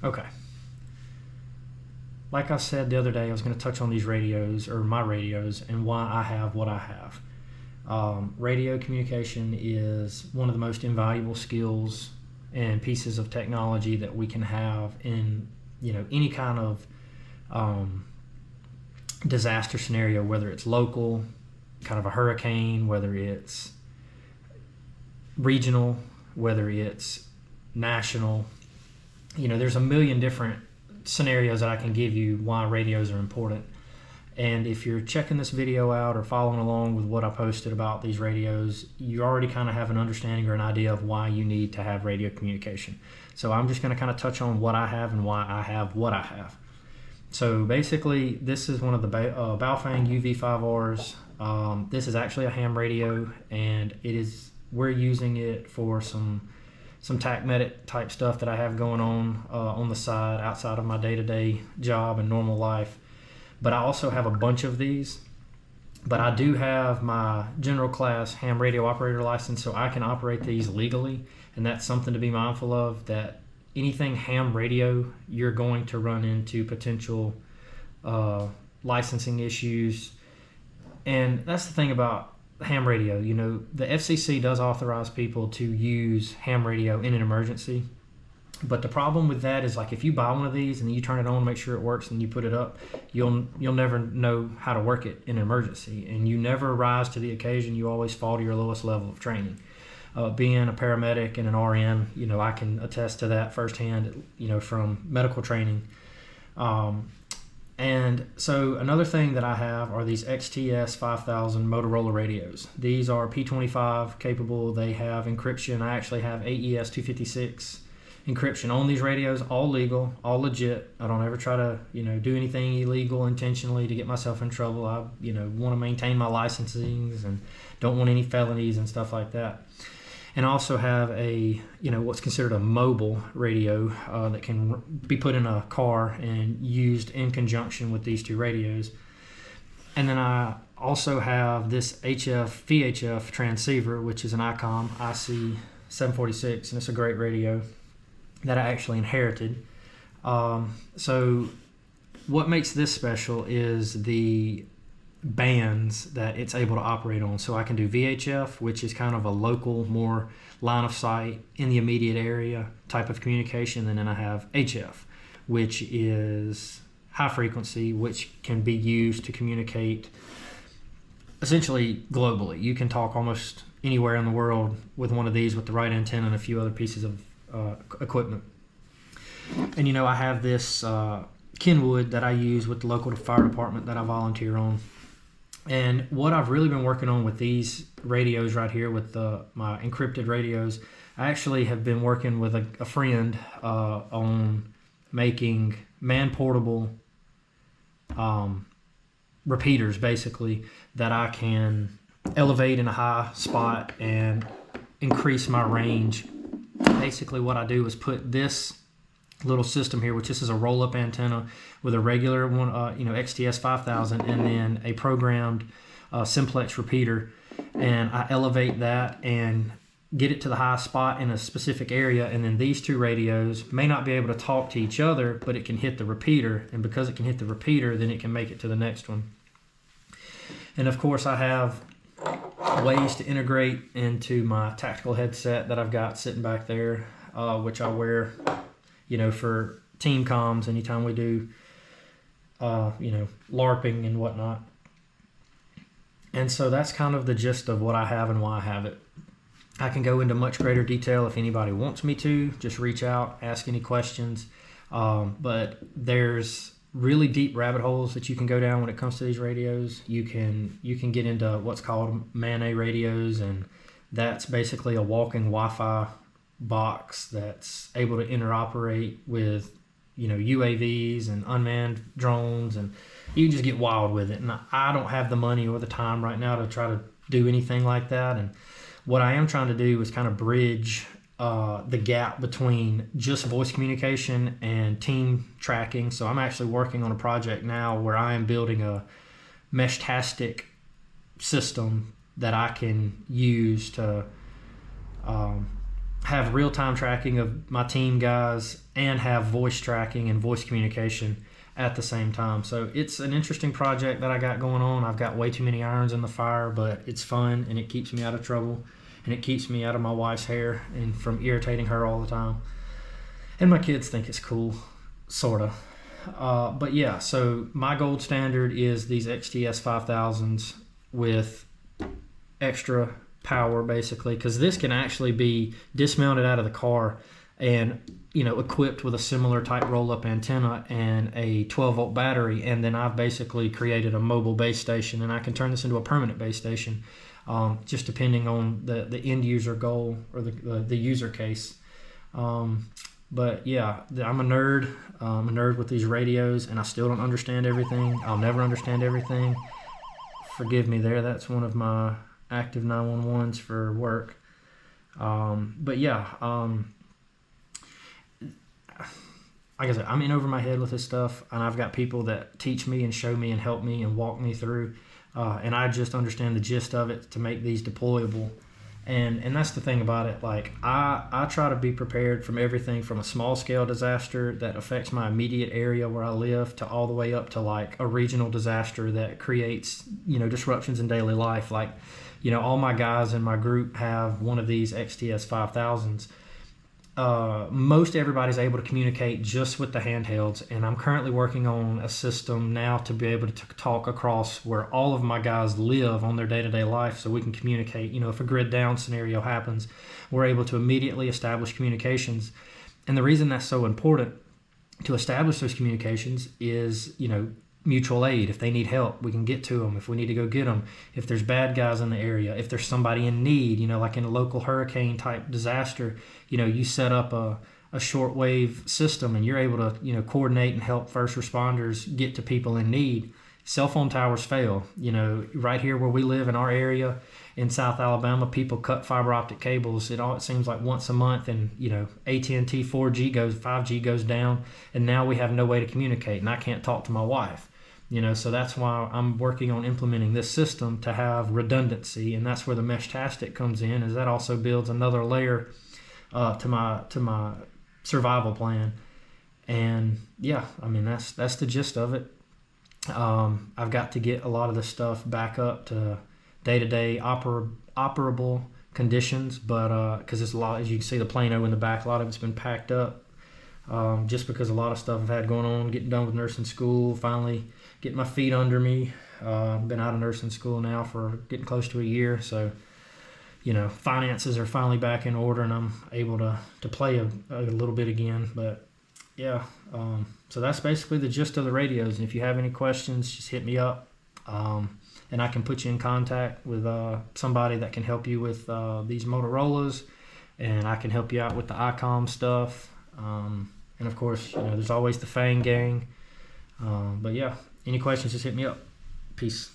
Okay. Like I said the other day, I was going to touch on these radios, or my radios, and why I have what I have. Radio communication is one of the most invaluable skills and pieces of technology that we can have in, any kind of disaster scenario, whether it's local, kind of a hurricane, whether it's regional, whether it's national. There's a million different scenarios that I can give you why radios are important. And if you're checking this video out or following along with what I posted about these radios, you already kind of have an understanding or an idea of why you need to have radio communication. So I'm just going to kind of touch on what I have and why I have what I have. So basically, this is one of the Baofeng UV5Rs. This is actually a ham radio, and we're using it for some TAC medic type stuff that I have going on the side outside of my day-to-day job and normal life. But I also have a bunch of these. But I do have my general class ham radio operator license, so I can operate these legally. And that's something to be mindful of, that anything ham radio, you're going to run into potential licensing issues. And that's the thing about ham radio. The FCC does authorize people to use ham radio in an emergency. But the problem with that is, like, if you buy one of these and you turn it on, make sure it works, and you put it up, you'll never know how to work it in an emergency, and you never rise to the occasion. You always fall to your lowest level of training. Being a paramedic and an RN, I can attest to that firsthand, from medical training. And so another thing that I have are these XTS 5000 Motorola radios. These are P25 capable. They have encryption. I actually have AES 256 encryption on these radios, all legal, all legit. I don't ever try to, do anything illegal intentionally to get myself in trouble. I, want to maintain my licensings and don't want any felonies and stuff like that. And I also have a, what's considered a mobile radio that can be put in a car and used in conjunction with these two radios. And then I also have this VHF transceiver, which is an ICOM IC746, and it's a great radio that I actually inherited. So what makes this special is the bands that it's able to operate on. So I can do VHF, which is kind of a local, more line of sight in the immediate area type of communication. And then I have HF, which is high frequency, which can be used to communicate essentially globally. You can talk almost anywhere in the world with one of these with the right antenna and a few other pieces of equipment. And I have this Kenwood that I use with the local fire department that I volunteer on. And what I've really been working on with these radios right here, with my encrypted radios, I actually have been working with a friend on making man-portable repeaters, basically, that I can elevate in a high spot and increase my range. Basically what I do is put this little system here, which this is a roll-up antenna with a regular one, XTS 5000, and then a programmed simplex repeater, and I elevate that and get it to the high spot in a specific area, and then these two radios may not be able to talk to each other, but it can hit the repeater, and because it can hit the repeater, then it can make it to the next one. And of course I have ways to integrate into my tactical headset that I've got sitting back there, which I wear for team comms anytime we do LARPing and whatnot. And so that's kind of the gist of what I have and why I have it. I can go into much greater detail if anybody wants me to. Just reach out, ask any questions. But there's really deep rabbit holes that you can go down when it comes to these radios. You can get into what's called MANA radios, and that's basically a walking Wi-Fi box that's able to interoperate with UAVs and unmanned drones, and you can just get wild with it. And I don't have the money or the time right now to try to do anything like that. And what I am trying to do is kind of bridge the gap between just voice communication and team tracking. So I'm actually working on a project now where I am building a Meshtastic system that I can use to have real-time tracking of my team guys and have voice tracking and voice communication at the same time. So it's an interesting project that I got going on. I've got way too many irons in the fire, but it's fun and it keeps me out of trouble and it keeps me out of my wife's hair and from irritating her all the time. And my kids think it's cool, sort of. But yeah, so my gold standard is these XTS 5000s with extra power, basically, because this can actually be dismounted out of the car and, you know, equipped with a similar type roll-up antenna and a 12-volt battery, and then I've basically created a mobile base station, and I can turn this into a permanent base station, just depending on the end user goal or the user case. But yeah, I'm a nerd. I'm a nerd with these radios, and I still don't understand everything. I'll never understand everything. Forgive me there. That's one of my active 911s for work. But yeah, like I said, I'm in over my head with this stuff, and I've got people that teach me and show me and help me and walk me through, and I just understand the gist of it to make these deployable. And that's the thing about it. Like I try to be prepared from everything from a small scale disaster that affects my immediate area where I live to all the way up to like a regional disaster that creates, you know, disruptions in daily life. Like, you know, all my guys in my group have one of these XTS 5000s. Most everybody's able to communicate just with the handhelds, and I'm currently working on a system now to be able to talk across where all of my guys live on their day-to-day life, so we can communicate. You know, if a grid down scenario happens, we're able to immediately establish communications. And the reason that's so important to establish those communications is, you know, mutual aid. If they need help, we can get to them. If we need to go get them, if there's bad guys in the area, if there's somebody in need, you know, like in a local hurricane type disaster, you know, you set up a shortwave system and you're able to, you know, coordinate and help first responders get to people in need. Cell phone towers fail. You know, right here where we live in our area in South Alabama, people cut fiber optic cables. It seems like once a month, and, you know, AT&T 5G goes down, and now we have no way to communicate, and I can't talk to my wife. You know, so that's why I'm working on implementing this system to have redundancy, and that's where the Meshtastic comes in, is that also builds another layer to my survival plan. And yeah, I memean, that's the gist of it. I've got to get a lot of this stuff back up to day-to-day operable conditions, but because it's a lot, as you can see the Plano in the back, a lot of it's been packed up, just because a lot of stuff I've had going on, getting done with nursing school, finally getting my feet under me. Been out of nursing school now for getting close to a year, so, you know, finances are finally back in order, and I'm able to play a little bit again. But yeah, so that's basically the gist of the radios. And if you have any questions, just hit me up, and I can put you in contact with somebody that can help you with these Motorola's, and I can help you out with the ICOM stuff. And of course, you know, there's always the Fang gang. But yeah, any questions, just hit me up. Peace.